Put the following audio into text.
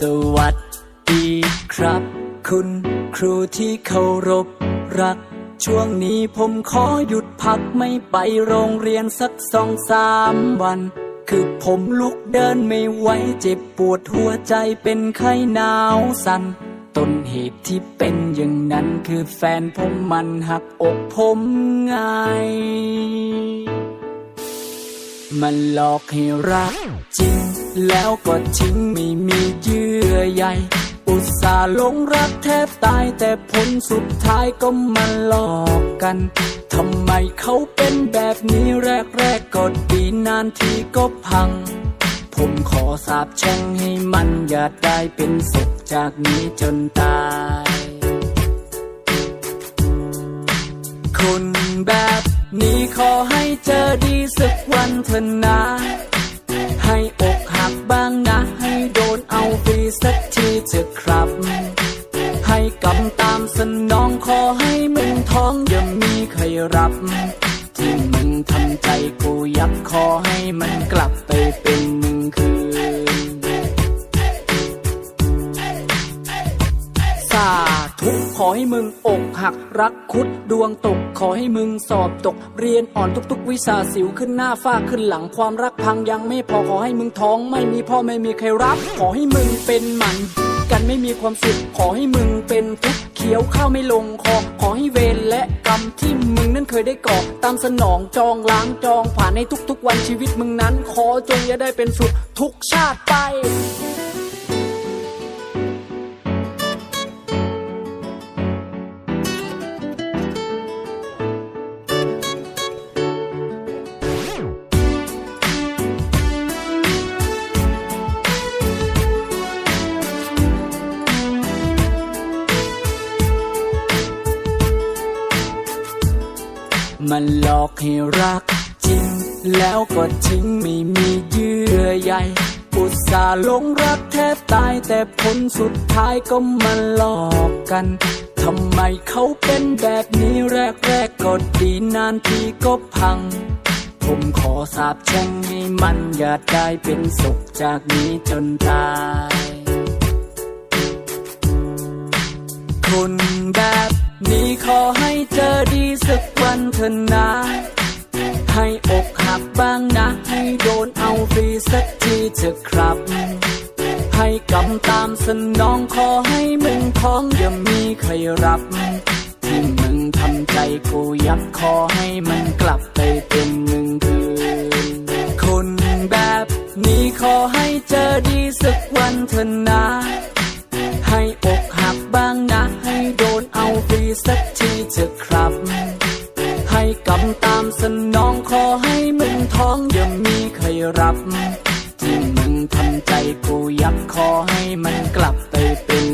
สวัสดีครับคุณครูที่เคารพรักช่วงนี้ผมขอหยุดพักไม่ไปโรงเรียนสัก2-3 วันคือผมลุกเดินไม่ไหวเจ็บปวดหัวใจเป็นไข้หนาวสั่นต้นเหตุที่เป็นอย่างนั้นคือแฟนผมมันหักอกผมไงมันหลอกให้รักจริงแล้วก็ทิ้งไม่มีเยื่อใยอุตส่าห์หลงรักแทบตายแต่ผลสุดท้ายก็มาหลอกกันทำไมเขาเป็นแบบนี้แรกก็ดีนานทีก็พังผมขอสาปแช่งให้มันอย่าได้เป็นสุขจากนี้จนตายคนแบบนี้ขอให้เจอดีสักวันเถอะนะให้อกหักบ้างนะให้โดนเอาฟรีสักทีเถอะครับให้กำตามสนองขอให้มึงท้องอย่ามีใครรับที่มึงทำใจกูยับขอให้มันกลับไปเป็นหนึ่งคืนสาธุขอให้มึงอกหักรักคุดดวงตกขอให้มึงสอบตกเรียนอ่อนทุกๆวิชาสิวขึ้นหน้าฝ้าขึ้นหลังความรักพังยังไม่พอขอให้มึงท้องไม่มีพ่อไม่มีใครรับขอให้มึงเป็นหมันกันไม่มีความสุขขอให้มึงเป็นทุกข์เคี้ยวข้าวไม่ลงคอขอให้เวรและกรรมที่มึงนั้นเคยได้ก่อตามสนองจองล้างจองผ่านในทุกๆวันชีวิตมึงนั้นขอจงอย่าได้เป็นสุขทุกชาติไปมันหลอกให้รักจริงแล้วก็ทิ้งไม่มีเยื่อใยอุตส่าห์หลงรักแทบตายแต่ผลสุดท้ายก็มาหลอกกันทำไมเขาเป็นแบบนี้แรกก็ดีนานทีก็พังผมขอสาปแช่งให้มันอย่าได้เป็นสุขจากนี้จนตายคนแบบนี้ขอให้เจอดีสักวันเถอะนะให้อกหักบ้างนะให้โดนเอาฟรีสักทีเถอะครับให้กำตามสนองขอให้มึงท้องอย่ามีใครรับที่มึงทำใจกูยับขอให้มันกลับไปเป็นหนึ่งคืนคนแบบนี้ขอให้เจอดีสักวันเถอะนะให้อกหักบ้างนะให้โดนเอาฟรีสักทีเถอะครับให้กำตามสนองขอให้มึงท้องอย่ามีใครรับที่มึงทำใจกูยับขอให้มันกลับไปเป็น